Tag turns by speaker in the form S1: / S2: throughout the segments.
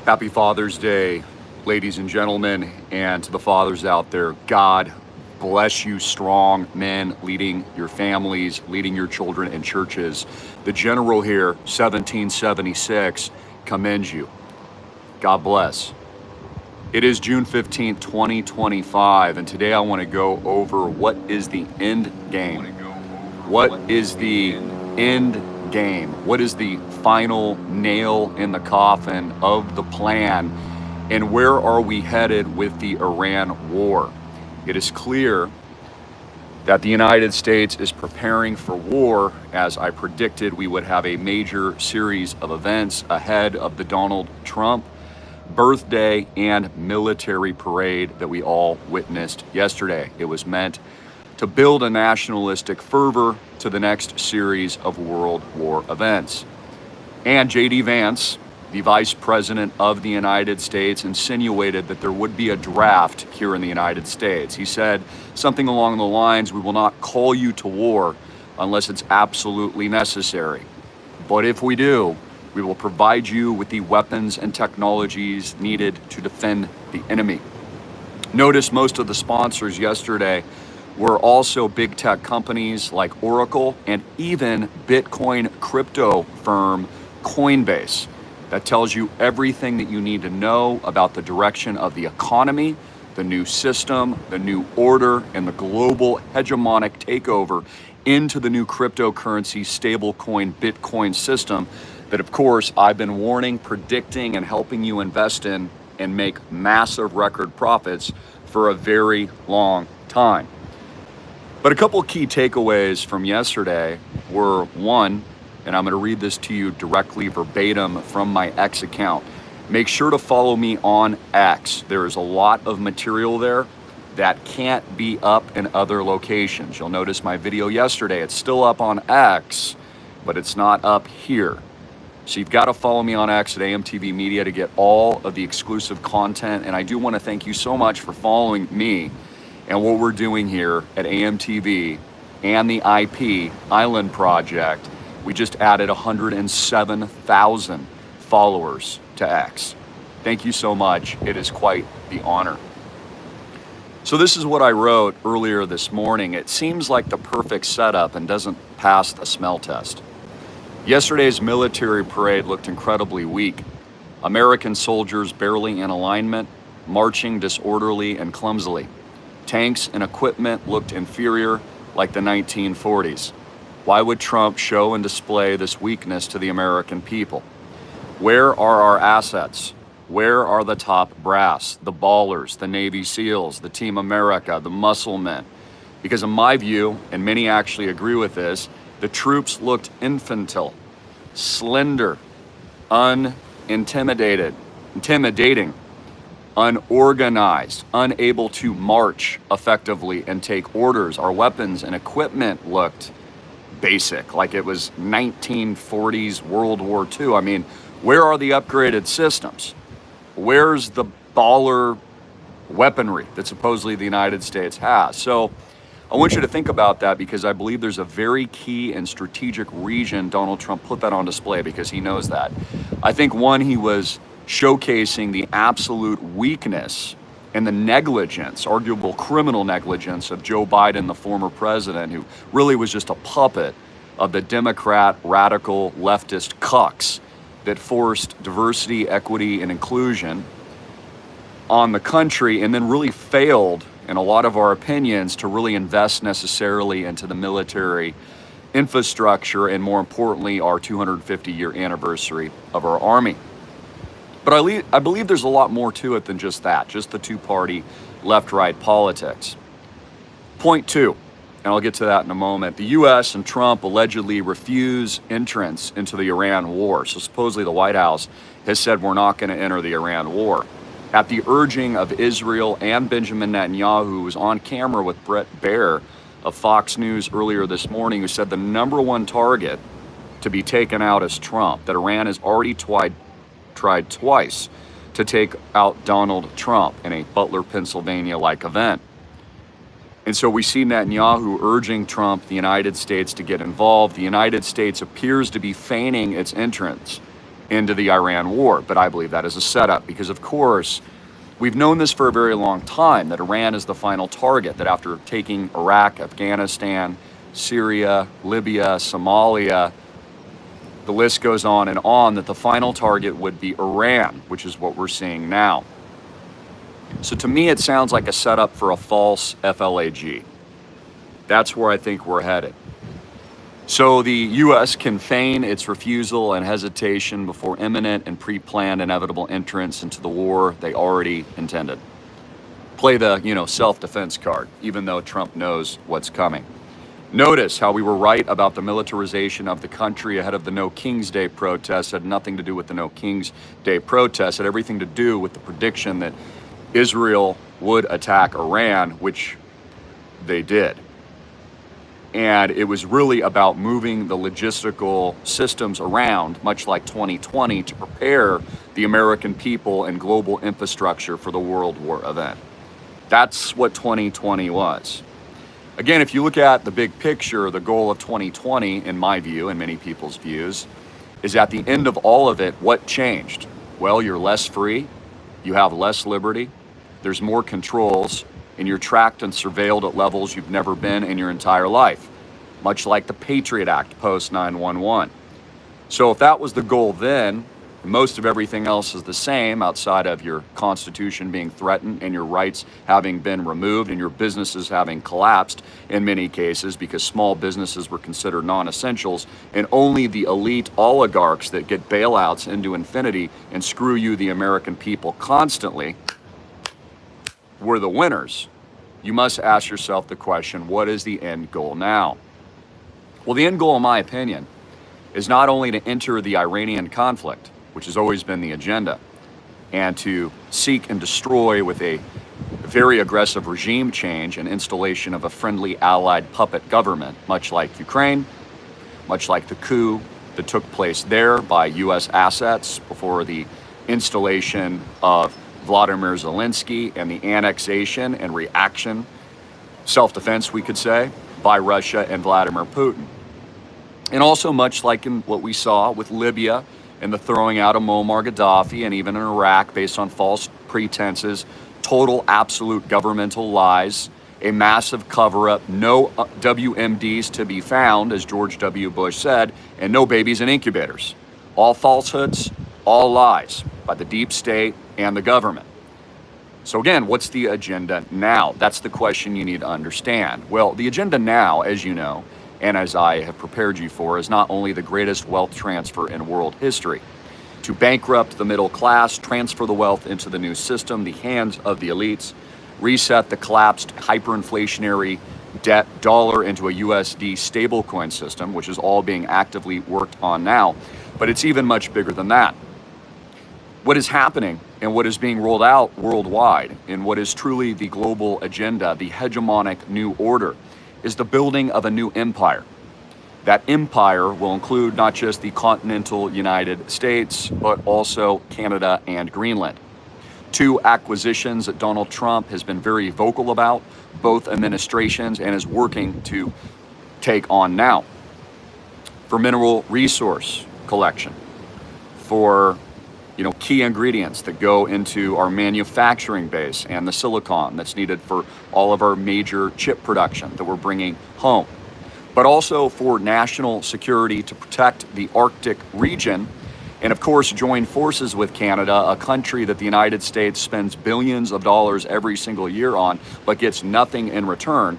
S1: Happy Father's Day, ladies and gentlemen, and to the fathers out there, God bless you, strong men leading your families, leading your children in churches. The general here, 1776, commends you. God bless. It is June 15th, 2025, and today I want to go over what is the end game. What is the end game? What is the final nail in the coffin of the plan? And where are we headed with the Iran war? It is clear that the United States is preparing for war. As I predicted, we would have a major series of events ahead of the Donald Trump birthday and military parade that we all witnessed yesterday. It was meant to build a nationalistic fervor to the next series of World War events. And J.D. Vance, the Vice President of the United States, insinuated that there would be a draft here in the United States. He said something along the lines, "We will not call you to war unless it's absolutely necessary. But if we do, we will provide you with the weapons and technologies needed to defend the enemy." Notice most of the sponsors yesterday were also big tech companies like Oracle and even Bitcoin crypto firm Coinbase. That tells you everything that you need to know about the direction of the economy, the new system, the new order, and the global hegemonic takeover into the new cryptocurrency stablecoin Bitcoin system that, of course, I've been warning, predicting, and helping you invest in and make massive record profits for a very long time. But a couple of key takeaways from yesterday were, one, and I'm going to read this to you directly verbatim from my X account. Make sure to follow me on X. There is a lot of material there that can't be up in other locations. You'll notice my video yesterday, it's still up on X, but it's not up here. So you've got to follow me on X at AMTV Media to get all of the exclusive content. And I do want to thank you so much for following me and what we're doing here at AMTV and the IP Island Project. We just added 107,000 followers to X. Thank you so much. It is quite the honor. So this is what I wrote earlier this morning. It seems like the perfect setup and doesn't pass the smell test. Yesterday's military parade looked incredibly weak. American soldiers barely in alignment, marching disorderly and clumsily. Tanks and equipment looked inferior, like the 1940s. Why would Trump show and display this weakness to the American people? Where are our assets? Where are the top brass, the ballers, the Navy SEALs, the Team America, the muscle men? Because in my view, and many actually agree with this, the troops looked infantile, slender, intimidating, unorganized, unable to march effectively and take orders. Our weapons and equipment looked basic, like it was 1940s World War II. I mean, where are the upgraded systems? Where's the baller weaponry that supposedly the United States has? So I want you to think about that, because I believe there's a very key and strategic region Donald Trump put that on display because he knows that. I think, one, he was showcasing the absolute weakness and the negligence, arguable criminal negligence, of Joe Biden, the former president, who really was just a puppet of the Democrat radical leftist cucks that forced diversity, equity, and inclusion on the country, and then really failed, in a lot of our opinions, to really invest necessarily into the military infrastructure and, more importantly, our 250-year anniversary of our Army. But I believe there's a lot more to it than just that, just the two-party left-right politics. Point two, and I'll get to that in a moment. The U.S. and Trump allegedly refuse entrance into the Iran war. So supposedly the White House has said we're not going to enter the Iran war. At the urging of Israel and Benjamin Netanyahu, who was on camera with Brett Baer of Fox News earlier this morning, who said the number one target to be taken out is Trump, that Iran has already tried twice to take out Donald Trump in a Butler, Pennsylvania-like event. And so we see Netanyahu urging Trump, the United States, to get involved. The United States appears to be feigning its entrance into the Iran war. But I believe that is a setup because, of course, we've known this for a very long time, that Iran is the final target, that after taking Iraq, Afghanistan, Syria, Libya, Somalia, the list goes on, that the final target would be Iran, which is what we're seeing now. So to me, it sounds like a setup for a false FLAG. That's where I think we're headed. So the U.S. can feign its refusal and hesitation before imminent and pre-planned inevitable entrance into the war they already intended. Play the, self-defense card, even though Trump knows what's coming. Notice how we were right about the militarization of the country ahead of the No King's Day protests. It had nothing to do with the No King's Day protests. It had everything to do with the prediction that Israel would attack Iran, which they did. And it was really about moving the logistical systems around, much like 2020, to prepare the American people and global infrastructure for the World War event. That's what 2020 was. Again, if you look at the big picture, the goal of 2020, in my view and many people's views, is at the end of all of it, what changed? Well, you're less free, you have less liberty, there's more controls, and you're tracked and surveilled at levels you've never been in your entire life, much like the Patriot Act post 9/11. So if that was the goal then, most of everything else is the same outside of your constitution being threatened and your rights having been removed and your businesses having collapsed in many cases because small businesses were considered non-essentials, and only the elite oligarchs that get bailouts into infinity and screw you, the American people, constantly were the winners. You must ask yourself the question, what is the end goal now? Well, the end goal, in my opinion, is not only to enter the Iranian conflict, which has always been the agenda, and to seek and destroy with a very aggressive regime change and installation of a friendly allied puppet government, much like Ukraine, much like the coup that took place there by U.S. assets before the installation of Vladimir Zelensky and the annexation and reaction, self-defense we could say, by Russia and Vladimir Putin. And also much like in what we saw with Libya and the throwing out of Muammar Gaddafi, and even in Iraq based on false pretenses, total absolute governmental lies, a massive cover-up, no WMDs to be found, as George W. Bush said, and no babies in incubators. All falsehoods, all lies by the deep state and the government. So again, what's the agenda now? That's the question you need to understand. Well, the agenda now, as you know, and as I have prepared you for, is not only the greatest wealth transfer in world history. To bankrupt the middle class, transfer the wealth into the new system, the hands of the elites, reset the collapsed hyperinflationary debt dollar into a USD stablecoin system, which is all being actively worked on now. But it's even much bigger than that. What is happening and what is being rolled out worldwide in what is truly the global agenda, the hegemonic new order, is the building of a new empire. That empire will include not just the continental United States, but also Canada and Greenland. Two acquisitions that Donald Trump has been very vocal about, both administrations, and is working to take on now. For mineral resource collection, for key ingredients that go into our manufacturing base and the silicon that's needed for all of our major chip production that we're bringing home. But also for national security to protect the Arctic region, and of course join forces with Canada, a country that the United States spends billions of dollars every single year on, but gets nothing in return,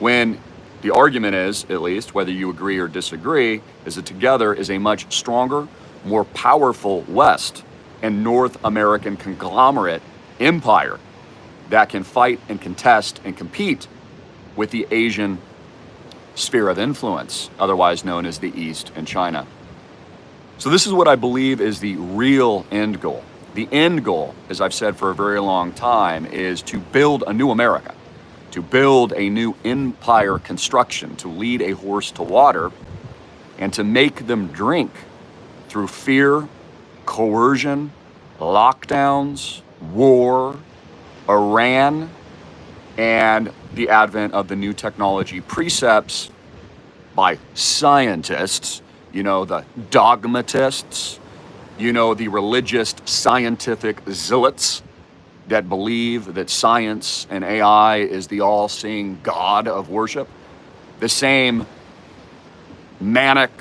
S1: when the argument is, at least, whether you agree or disagree, is that together is a much stronger, more powerful West and North American conglomerate empire that can fight and contest and compete with the Asian sphere of influence, otherwise known as the East and China. So this is what I believe is the real end goal. The end goal, as I've said for a very long time, is to build a new America, to build a new empire construction, to lead a horse to water, and to make them drink through fear, coercion, lockdowns, war, Iran, and the advent of the new technology precepts by scientists, the dogmatists, You know, the religious scientific zealots that believe that science and AI is the all-seeing God of worship. The same manic,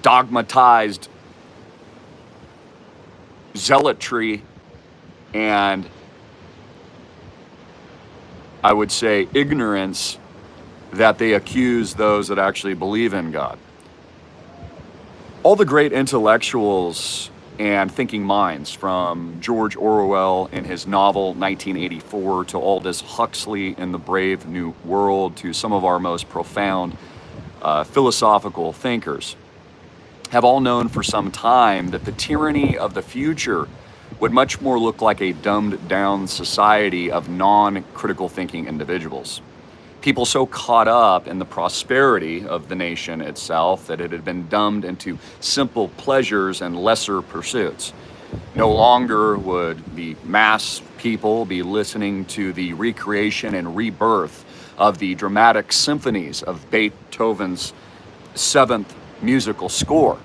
S1: dogmatized zealotry and, I would say, ignorance that they accuse those that actually believe in God. All the great intellectuals and thinking minds, from George Orwell in his novel 1984 to Aldous Huxley in The Brave New World, to some of our most profound philosophical thinkers, have all known for some time that the tyranny of the future would much more look like a dumbed down society of non-critical thinking individuals. People so caught up in the prosperity of the nation itself that it had been dumbed into simple pleasures and lesser pursuits. No longer would the mass people be listening to the recreation and rebirth of the dramatic symphonies of Beethoven's Seventh Musical Score.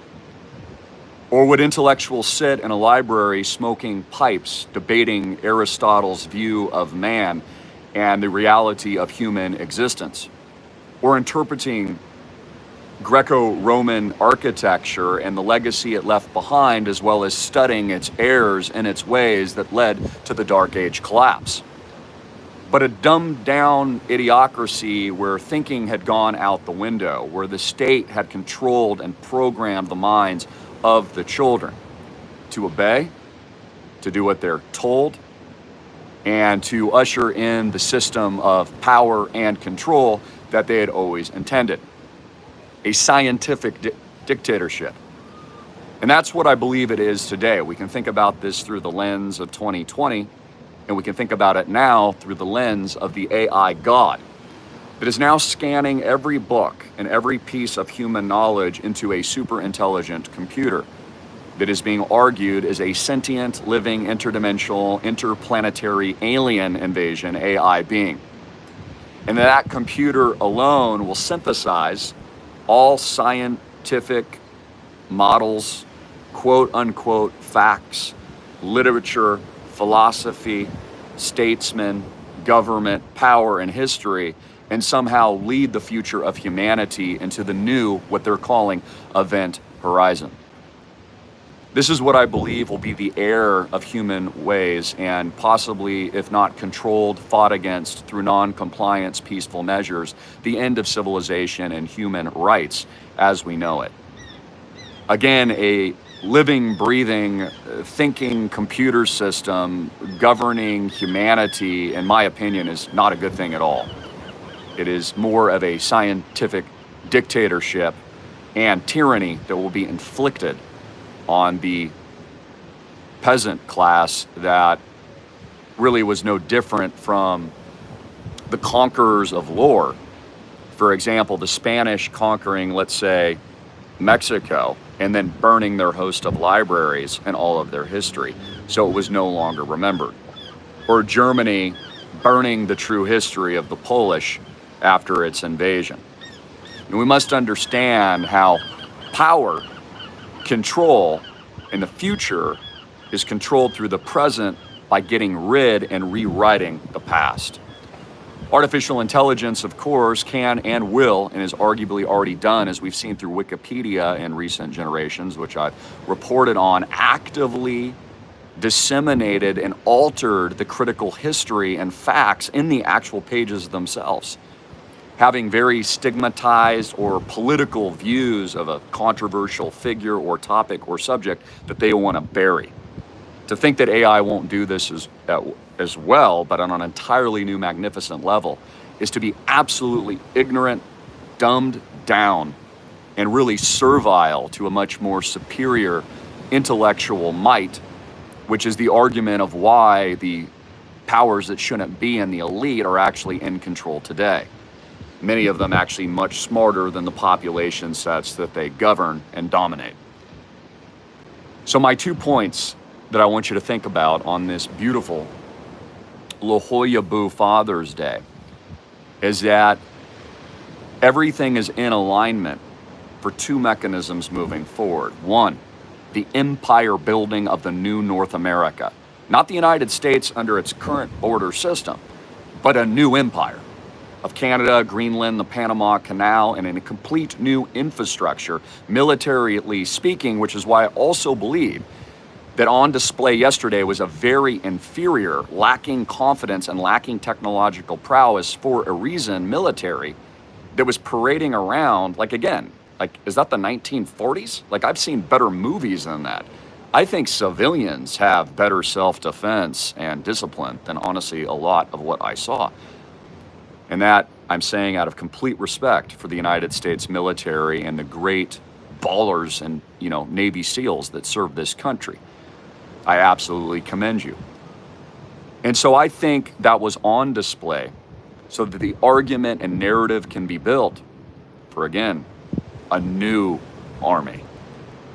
S1: Or would intellectuals sit in a library smoking pipes, debating Aristotle's view of man and the reality of human existence, or interpreting Greco-Roman architecture and the legacy it left behind, as well as studying its errors and its ways that led to the Dark Age collapse. But a dumbed down idiocracy where thinking had gone out the window, where the state had controlled and programmed the minds of the children to obey, to do what they're told, and to usher in the system of power and control that they had always intended. A scientific dictatorship. And that's what I believe it is today. We can think about this through the lens of 2020, and we can think about it now through the lens of the AI God that is now scanning every book and every piece of human knowledge into a super intelligent computer that is being argued as a sentient, living, interdimensional, interplanetary alien invasion AI being. And that computer alone will synthesize all scientific models, quote unquote facts, literature, philosophy, statesmen, government, power, and history, and somehow lead the future of humanity into the new, what they're calling, event horizon. This is what I believe will be the heir of human ways, and possibly, if not controlled, fought against through non-compliance peaceful measures, the end of civilization and human rights as we know it. Again, a living, breathing, thinking computer system governing humanity, in my opinion, is not a good thing at all. It is more of a scientific dictatorship and tyranny that will be inflicted on the peasant class that really was no different from the conquerors of lore. For example, the Spanish conquering, let's say, Mexico, and then burning their host of libraries and all of their history, so it was no longer remembered. Or Germany burning the true history of the Polish after its invasion. And we must understand how power, control in the future is controlled through the present by getting rid and rewriting the past. Artificial intelligence, of course, can and will, and is arguably already done, as we've seen through Wikipedia in recent generations, which I've reported on, actively disseminated and altered the critical history and facts in the actual pages themselves, having very stigmatized or political views of a controversial figure or topic or subject that they want to bury. To think that AI won't do this as well, but on an entirely new, magnificent level, is to be absolutely ignorant, dumbed down, and really servile to a much more superior intellectual might, which is the argument of why the powers that shouldn't be in the elite are actually in control today. Many of them actually much smarter than the population sets that they govern and dominate. So my 2 points that I want you to think about on this beautiful La Jolla Boo Father's Day is that everything is in alignment for 2 mechanisms moving forward. 1, the empire building of the new North America. Not the United States under its current border system, but a new empire of Canada, Greenland, the Panama Canal, and in a complete new infrastructure, militarily speaking, which is why I also believe that on display yesterday was a very inferior, lacking confidence and lacking technological prowess for a reason, military, that was parading around, like again, like, is that the 1940s? Like, I've seen better movies than that. I think civilians have better self-defense and discipline than honestly a lot of what I saw. And that I'm saying out of complete respect for the United States military and the great ballers and, Navy SEALs that serve this country. I absolutely commend you. And so I think that was on display so that the argument and narrative can be built for, again, a new army.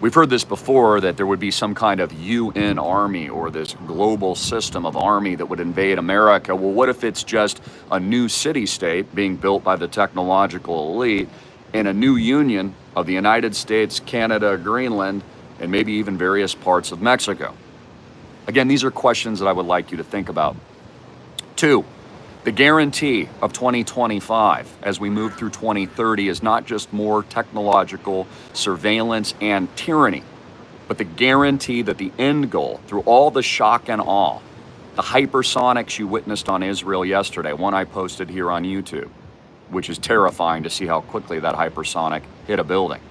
S1: We've heard this before, that there would be some kind of UN army or this global system of army that would invade America. Well, what if it's just a new city-state being built by the technological elite in a new union of the United States, Canada, Greenland, and maybe even various parts of Mexico? Again, these are questions that I would like you to think about. 2, the guarantee of 2025 as we move through 2030 is not just more technological surveillance and tyranny, but the guarantee that the end goal, through all the shock and awe, the hypersonics you witnessed on Israel yesterday, one I posted here on YouTube, which is terrifying to see how quickly that hypersonic hit a building,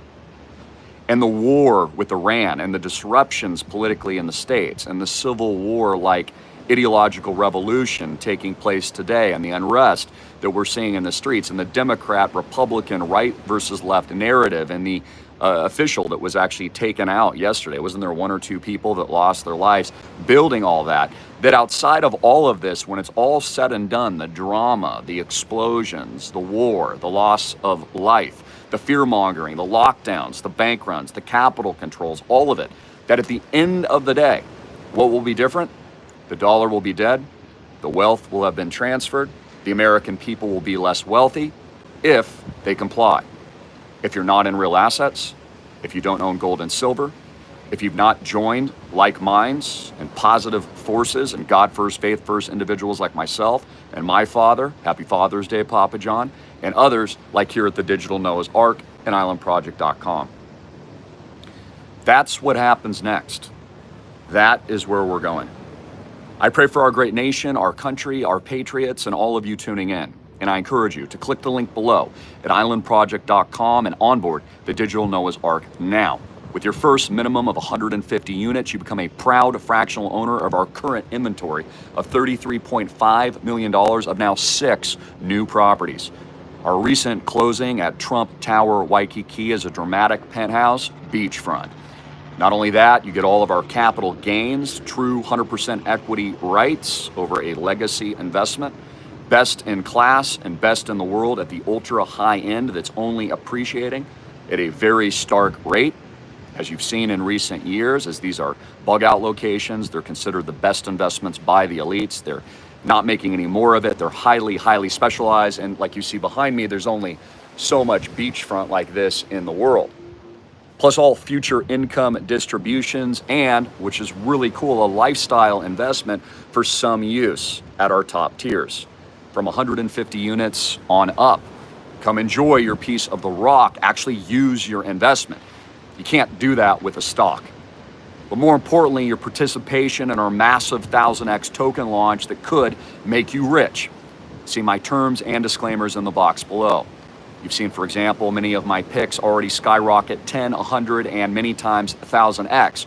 S1: and the war with Iran and the disruptions politically in the States and the civil war-like ideological revolution taking place today and the unrest that we're seeing in the streets and the Democrat, Republican, right versus left narrative and the official that was actually taken out yesterday. Wasn't there 1 or 2 people that lost their lives building all that? That outside of all of this, when it's all said and done, the drama, the explosions, the war, the loss of life, the fear-mongering, the lockdowns, the bank runs, the capital controls, all of it, that at the end of the day, what will be different? The dollar will be dead, the wealth will have been transferred, the American people will be less wealthy if they comply. If you're not in real assets, if you don't own gold and silver, if you've not joined like minds and positive forces and God first, faith first individuals like myself and my father, happy Father's Day, Papa John, and others like here at the Digital Noah's Ark and islandproject.com. That's what happens next. That is where we're going. I pray for our great nation, our country, our patriots, and all of you tuning in. And I encourage you to click the link below at islandproject.com and onboard the Digital Noah's Ark now. With your first minimum of 150 units, you become a proud fractional owner of our current inventory of $33.5 million of now 6 new properties. Our recent closing at Trump Tower, Waikiki is a dramatic penthouse beachfront. Not only that, you get all of our capital gains, true 100% equity rights over a legacy investment, best in class and best in the world at the ultra high end that's only appreciating at a very stark rate. As you've seen in recent years, as these are bug out locations, they're considered the best investments by the elites. They're not making any more of it. They're highly, highly specialized. And like you see behind me, there's only so much beachfront like this in the world. Plus all future income distributions and, which is really cool, a lifestyle investment for some use at our top tiers. From 150 units on up. Come enjoy your piece of the rock, actually use your investment. You can't do that with a stock. But more importantly, your participation in our massive 1000X token launch that could make you rich. See my terms and disclaimers in the box below. You've seen, for example, many of my picks already skyrocket 10, 100, and many times 1000X.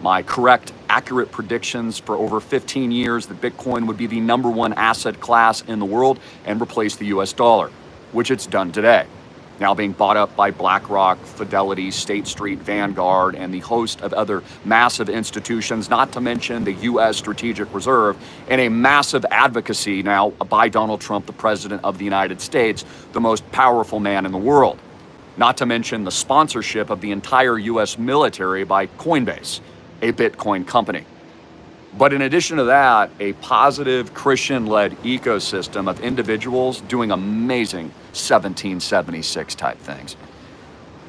S1: My correct, accurate predictions for over 15 years that Bitcoin would be the #1 asset class in the world and replace the US dollar, which it's done today. Now being bought up by BlackRock, Fidelity, State Street, Vanguard, and the host of other massive institutions, not to mention the US Strategic Reserve, and a massive advocacy now by Donald Trump, the President of the United States, the most powerful man in the world. Not to mention the sponsorship of the entire US military by Coinbase, a Bitcoin company. But in addition to that, a positive Christian-led ecosystem of individuals doing amazing 1776 type things.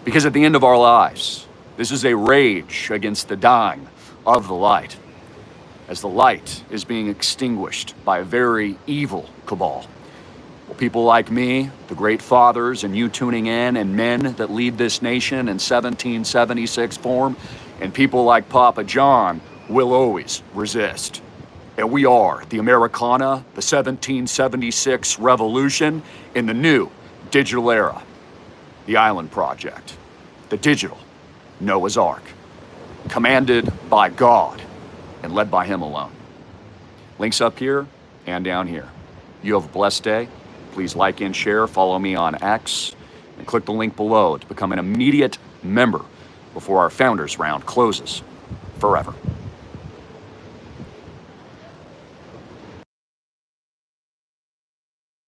S1: Because at the end of our lives, This is a rage against the dying of the light, as the light is being extinguished by a very evil cabal. Well, people like me, the great fathers, and you tuning in, and men that lead this nation in 1776 form, and people like Papa John will always resist. And we are the Americana, the 1776 revolution in the new digital era, the Island Project, the digital Noah's Ark, commanded by God and led by Him alone. Links up here and down here. You have a blessed day. Please like and share, follow me on X, and click the link below to become an immediate member before our Founders Round closes forever.